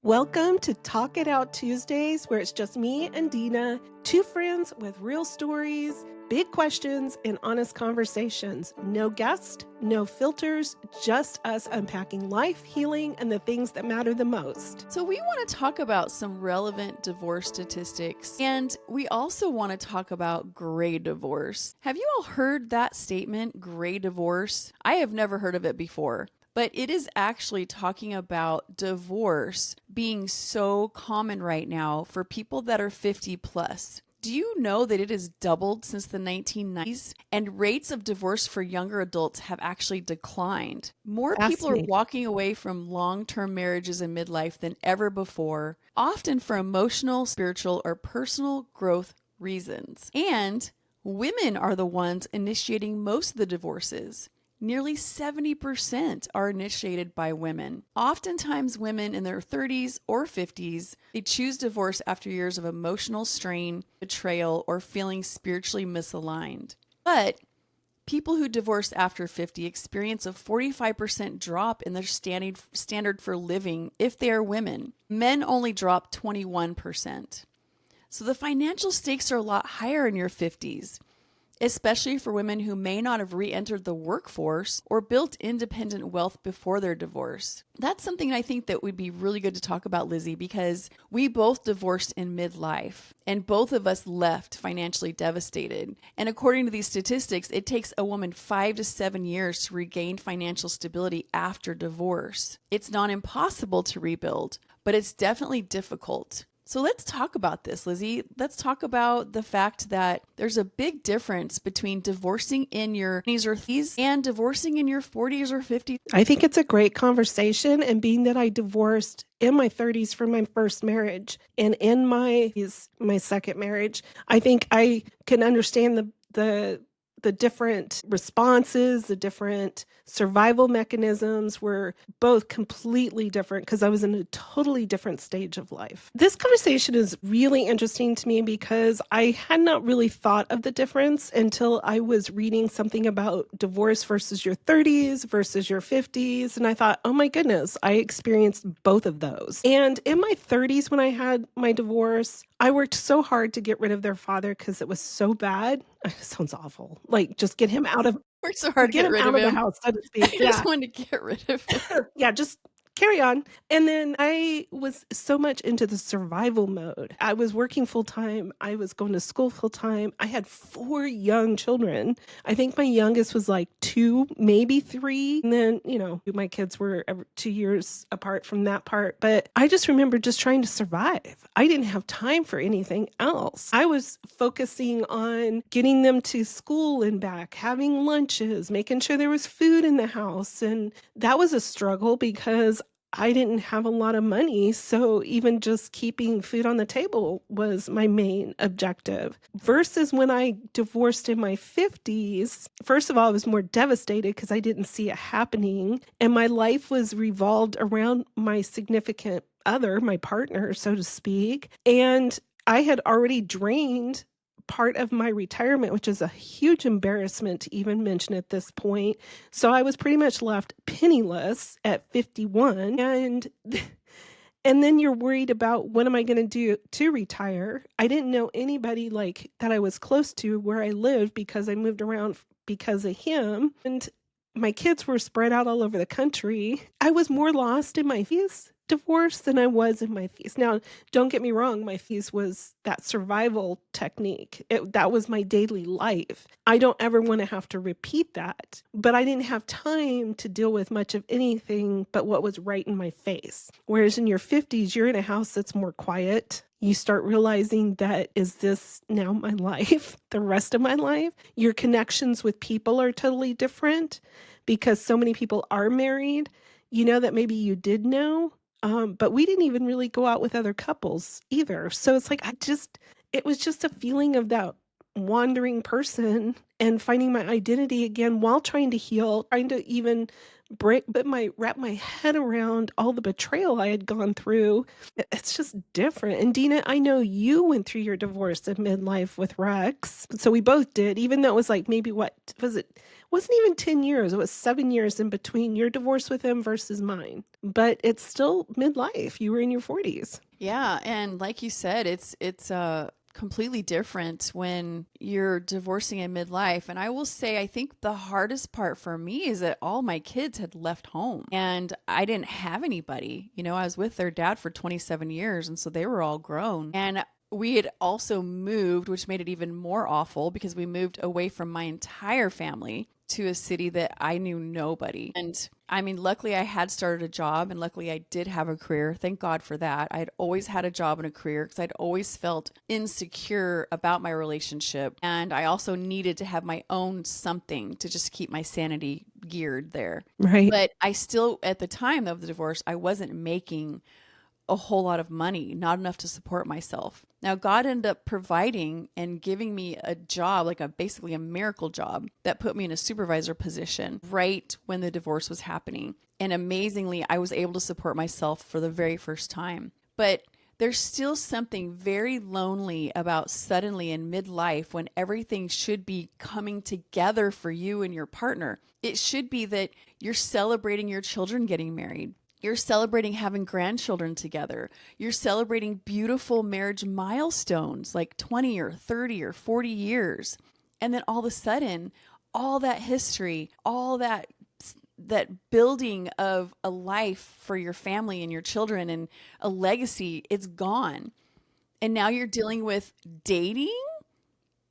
Welcome to Talk It Out Tuesdays, where it's just me and Deana, two friends with real stories, big questions, and honest conversations. No guest, no filters, just us unpacking life, healing, and the things that matter the most. So, we want to talk about some relevant divorce statistics, and we also want to talk about gray divorce. Have you all heard that statement, gray divorce? I have never heard of it before. But it is actually talking about divorce being so common right now for people that are 50 plus. Do you know that it has doubled since the 1990s? And rates of divorce for younger adults have actually declined. More people are walking away from long-term marriages in midlife than ever before, often for emotional, spiritual, or personal growth reasons. And women are the ones initiating most of the divorces. Nearly 70% are initiated by women. Oftentimes, women in their 30s or 50s, they choose divorce after years of emotional strain, betrayal, or feeling spiritually misaligned. But people who divorce after 50 experience a 45% drop in their standard for living if they are women. Men only drop 21%. So the financial stakes are a lot higher in your 50s. Especially for women who may not have re-entered the workforce or built independent wealth before their divorce. That's something I think that would be really good to talk about, Lizzie, because we both divorced in midlife and both of us left financially devastated. And according to these statistics, it takes a woman 5 to 7 years to regain financial stability after divorce. It's not impossible to rebuild, but it's definitely difficult. So let's talk about this, Lizzie. Let's talk about the fact that there's a big difference between divorcing in your 20s or 30s and divorcing in your 40s or 50s. I think it's a great conversation, and being that I divorced in my 30s from my first marriage and in my second marriage, I think I can understand the different responses, the different survival mechanisms were both completely different because I was in a totally different stage of life. This conversation is really interesting to me because I had not really thought of the difference until I was reading something about divorce versus your 30s versus your 50s. And I thought, oh my goodness, I experienced both of those. And in my 30s, when I had my divorce, I worked so hard to get rid of their father because it was so bad. It sounds awful. Like, just get him out of Worked so hard to get get him rid out of of the him. house, so to I speak. just Yeah. wanted to get rid of him. Yeah, just carry on. And then I was so much into the survival mode. I was working full time. I was going to school full time. I had 4 young children. I think my youngest was like 2, maybe 3. And then, my kids were 2 years apart from that part. But I just remember just trying to survive. I didn't have time for anything else. I was focusing on getting them to school and back, having lunches, making sure there was food in the house. And that was a struggle because I didn't have a lot of money, so even just keeping food on the table was my main objective. Versus when I divorced in my 50s, first of all, I was more devastated because I didn't see it happening, and my life was revolved around my significant other, my partner, so to speak, and I had already drained part of my retirement, which is a huge embarrassment to even mention at this point. So I was pretty much left penniless at 51. And then you're worried about what am I going to do to retire? I didn't know anybody like that I was close to where I lived because I moved around because of him. And my kids were spread out all over the country. I was more lost in my divorce than I was in my fees. Now, don't get me wrong, my fees was that survival technique. That was my daily life. I don't ever want to have to repeat that, but I didn't have time to deal with much of anything but what was right in my face. Whereas in your 50s, you're in a house that's more quiet. You start realizing that, is this now my life, the rest of my life? Your connections with people are totally different because so many people are married, that maybe you did know. But we didn't even really go out with other couples either. So it's like, it was just a feeling of that wandering person and finding my identity again while trying to heal, trying to even wrap my head around all the betrayal I had gone through. It's just different. And Deana, I know you went through your divorce in midlife with Rex. So we both did, even though it was like, maybe what was it? wasn't even 10 years, it was 7 years in between your divorce with him versus mine, but it's still midlife, you were in your 40s. Yeah, and like you said, it's completely different when you're divorcing in midlife. And I will say, I think the hardest part for me is that all my kids had left home and I didn't have anybody. You know, I was with their dad for 27 years, and so they were all grown. And we had also moved, which made it even more awful because we moved away from my entire family to a city that I knew nobody. And I mean, luckily I had started a job and luckily I did have a career. Thank God for that. I'd always had a job and a career because I'd always felt insecure about my relationship. And I also needed to have my own something to just keep my sanity geared there. Right. But I still, at the time of the divorce, I wasn't making a whole lot of money, not enough to support myself. Now, God ended up providing and giving me a job, like a basically a miracle job that put me in a supervisor position right when the divorce was happening. And amazingly, I was able to support myself for the very first time. But there's still something very lonely about suddenly in midlife when everything should be coming together for you and your partner. It should be that you're celebrating your children getting married. You're celebrating having grandchildren together. You're celebrating beautiful marriage milestones like 20 or 30 or 40 years. And then all of a sudden, all that history, all that building of a life for your family and your children and a legacy, it's gone. And now you're dealing with dating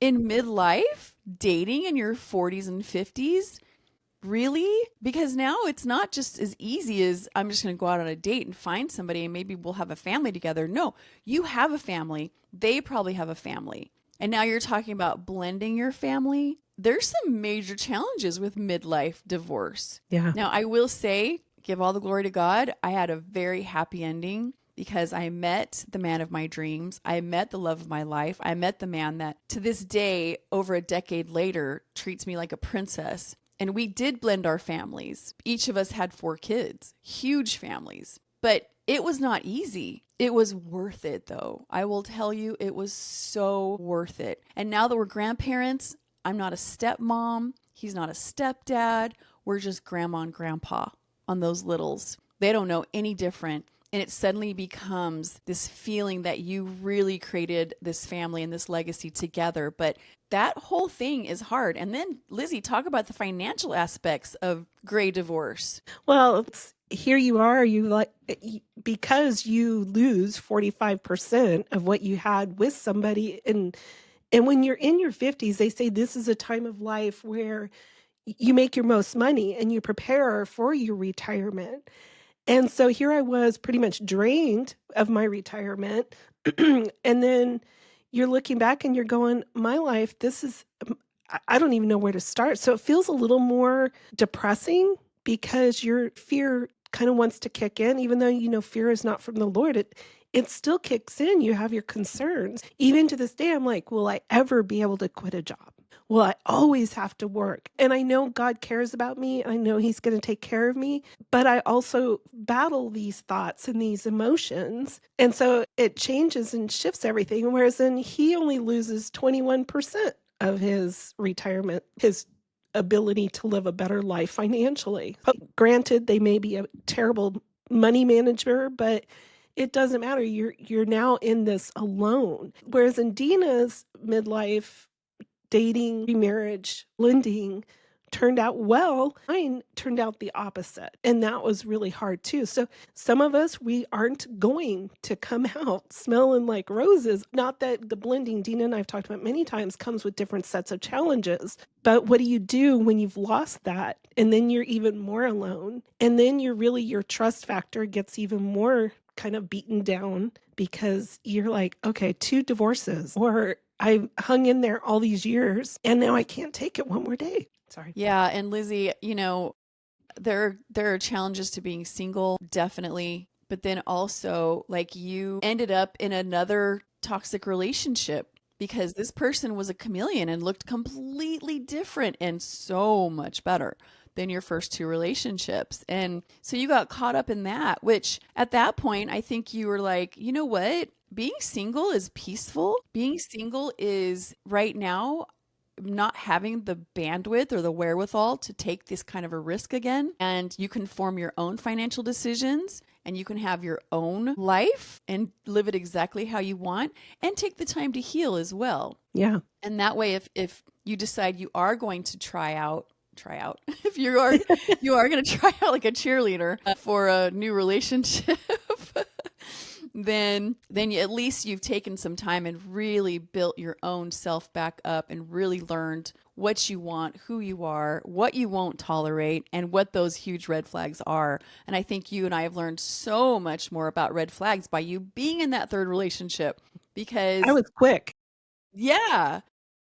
in midlife, dating in your 40s and 50s. Really? Because now it's not just as easy as I'm just going to go out on a date and find somebody and maybe we'll have a family together. No, you have a family. They probably have a family. And now you're talking about blending your family. There's some major challenges with midlife divorce. Yeah. Now, I will say, give all the glory to God. I had a very happy ending because I met the man of my dreams. I met the love of my life. I met the man that to this day, over a decade later, treats me like a princess. And we did blend our families. Each of us had 4 kids, huge families. But it was not easy. It was worth it, though. I will tell you, it was so worth it. And now that we're grandparents, I'm not a stepmom. He's not a stepdad. We're just grandma and grandpa on those littles. They don't know any different. And it suddenly becomes this feeling that you really created this family and this legacy together. But that whole thing is hard. And then, Lizzie, talk about the financial aspects of gray divorce. Well, here you are, because you lose 45% of what you had with somebody. And when you're in your 50s, they say this is a time of life where you make your most money and you prepare for your retirement. And so here I was pretty much drained of my retirement. And then you're looking back and you're going, my life, this is, I don't even know where to start. So it feels a little more depressing because your fear kind of wants to kick in, even though you know fear is not from the Lord. It still kicks in. You have your concerns. Even to this day, I'm like, will I ever be able to quit a job? Will I always have to work? And I know God cares about me. I know He's going to take care of me, but I also battle these thoughts and these emotions. And so it changes and shifts everything. Whereas then He only loses 21% of his retirement, his ability to live a better life financially. Granted, they may be a terrible money manager, but it doesn't matter. You're now in this alone. Whereas in Deana's midlife, dating, remarriage, blending turned out well. Mine turned out the opposite. And that was really hard too. So some of us, we aren't going to come out smelling like roses. Not that the blending, Deana and I've talked about many times, comes with different sets of challenges. But what do you do when you've lost that? And then you're even more alone. And then your trust factor gets even more kind of beaten down because you're like, okay, 2 divorces, or I hung in there all these years and now I can't take it one more day. Sorry. Yeah, and Lizzie, you know, there are challenges to being single, definitely, but then also like you ended up in another toxic relationship because this person was a chameleon and looked completely different and so much better than your first 2 relationships. And so you got caught up in that, which at that point, I think you were like, you know what? Being single is peaceful. Being single is right now not having the bandwidth or the wherewithal to take this kind of a risk again. And you can form your own financial decisions and you can have your own life and live it exactly how you want and take the time to heal as well. Yeah. And that way, if you decide you are going to try out, if you are going to try out like a cheerleader for a new relationship, then at least you've taken some time and really built your own self back up and really learned what you want, who you are, what you won't tolerate, and what those huge red flags are. And I think you and I have learned so much more about red flags by you being in that third relationship I because was quick. yeah.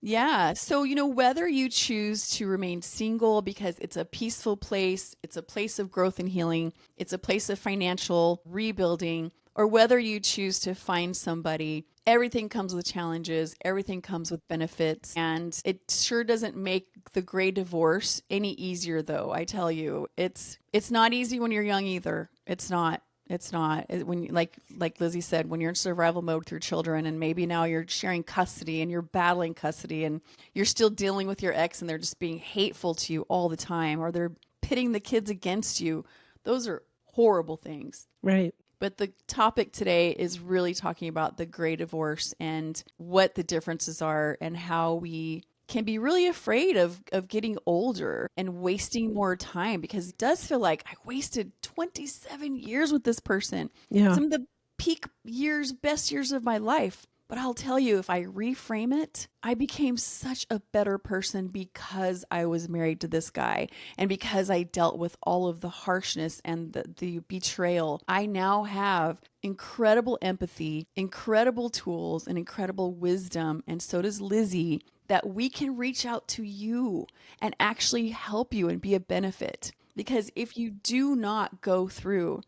Yeah. So, whether you choose to remain single because it's a peaceful place, it's a place of growth and healing, it's a place of financial rebuilding, or whether you choose to find somebody, everything comes with challenges, everything comes with benefits. And it sure doesn't make the gray divorce any easier though. I tell you, it's not easy when you're young either. It's not. It's not when like Lizzie said, when you're in survival mode with your children and maybe now you're sharing custody and you're battling custody and you're still dealing with your ex and they're just being hateful to you all the time or they're pitting the kids against you. Those are horrible things. Right. But the topic today is really talking about the gray divorce and what the differences are and how we can be really afraid of getting older and wasting more time because it does feel like I wasted 27 years with this person. Yeah. Some of the peak years, best years of my life. But I'll tell you, if I reframe it, I became such a better person because I was married to this guy and because I dealt with all of the harshness and the betrayal. I now have incredible empathy, incredible tools, and incredible wisdom. And so does Lizzie, that we can reach out to you and actually help you and be a benefit. Because if you do not go through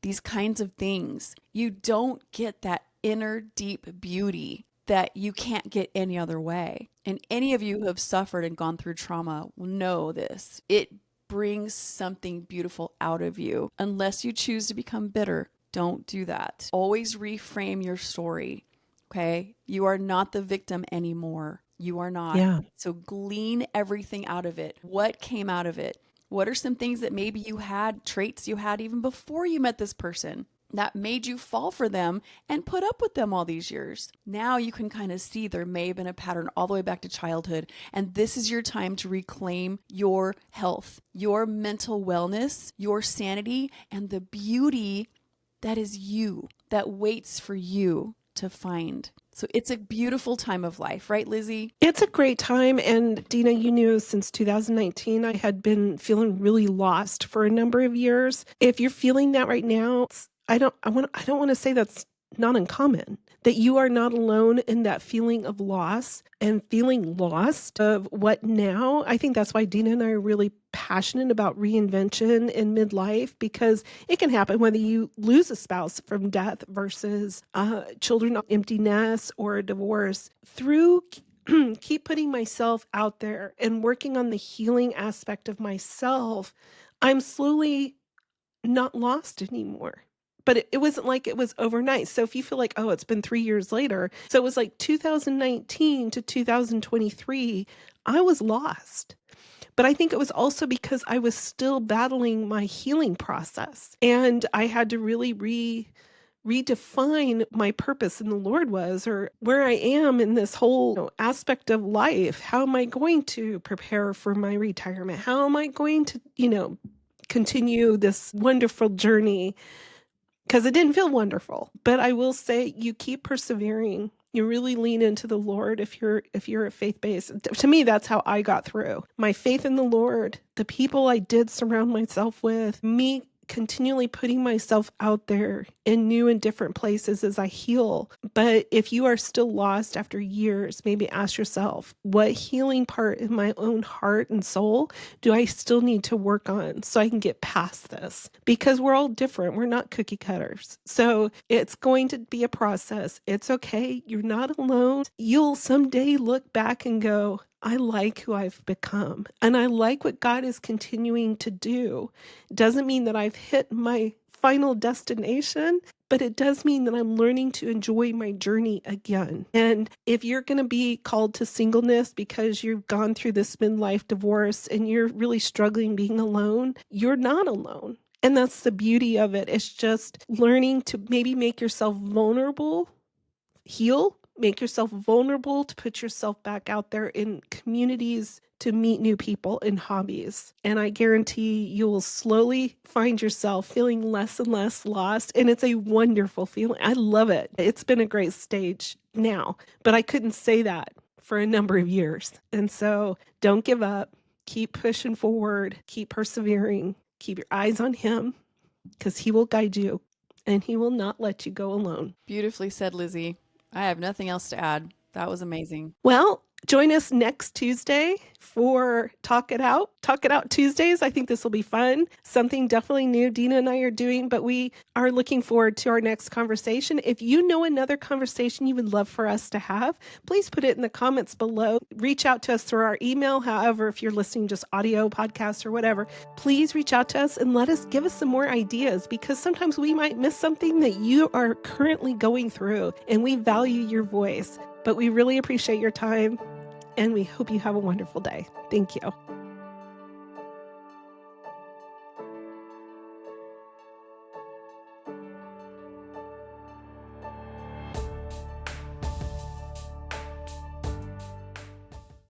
these kinds of things, you don't get that inner deep beauty that you can't get any other way. And any of you who have suffered and gone through trauma will know this. It brings something beautiful out of you. Unless you choose to become bitter, don't do that. Always reframe your story. Okay? You are not the victim anymore. You are not. Yeah. So glean everything out of it. What came out of it? What are some things that maybe you had, traits you had even before you met this person that made you fall for them and put up with them all these years? Now you can kind of see there may have been a pattern all the way back to childhood. And this is your time to reclaim your health, your mental wellness, your sanity, and the beauty that is you, that waits for you to find. So it's a beautiful time of life, right, Lizzie? It's a great time. And Deana, you knew since 2019, I had been feeling really lost for a number of years. If you're feeling that right now, I don't want to say that's not uncommon, that you are not alone in that feeling of loss and feeling lost of what now. I think that's why Deana and I are really passionate about reinvention in midlife, because it can happen whether you lose a spouse from death versus children, empty nest, or a divorce. Through keep putting myself out there and working on the healing aspect of myself, I'm slowly not lost anymore. But it wasn't like it was overnight. So if you feel like, oh, it's been 3 years later. So it was like 2019 to 2023, I was lost. But I think it was also because I was still battling my healing process. And I had to really redefine my purpose in the Lord was, or where I am in this whole aspect of life. How am I going to prepare for my retirement? How am I going to, continue this wonderful journey? Because it didn't feel wonderful. But I will say, you keep persevering. You really lean into the Lord if you're a faith-based. To me, that's how I got through. My faith in the Lord, the people I did surround myself with, me continually putting myself out there in new and different places as I heal. But if you are still lost after years, maybe ask yourself, what healing part in my own heart and soul do I still need to work on so I can get past this? Because we're all different. We're not cookie cutters. So it's going to be a process. It's okay. You're not alone. You'll someday look back and go, I like who I've become, and I like what God is continuing to do. Doesn't mean that I've hit my final destination, but it does mean that I'm learning to enjoy my journey again. And if you're going to be called to singleness because you've gone through this midlife divorce and you're really struggling being alone, you're not alone. And that's the beauty of it. It's just learning to maybe make yourself vulnerable, heal, make yourself vulnerable to put yourself back out there in communities to meet new people in hobbies. And I guarantee you will slowly find yourself feeling less and less lost. And it's a wonderful feeling. I love it. It's been a great stage now, but I couldn't say that for a number of years. And so don't give up. Keep pushing forward. Keep persevering. Keep your eyes on him because he will guide you and he will not let you go alone. Beautifully said, Lizzie. I have nothing else to add. That was amazing. Well, join us next Tuesday for Talk It Out. Talk It Out Tuesdays. I think this will be fun. Something definitely new Deana and I are doing, but we are looking forward to our next conversation. If you know another conversation you would love for us to have, please put it in the comments below. Reach out to us through our email. However, if you're listening just audio, podcast, or whatever, please reach out to us and give us some more ideas, because sometimes we might miss something that you are currently going through, and we value your voice. But we really appreciate your time, and we hope you have a wonderful day. Thank you.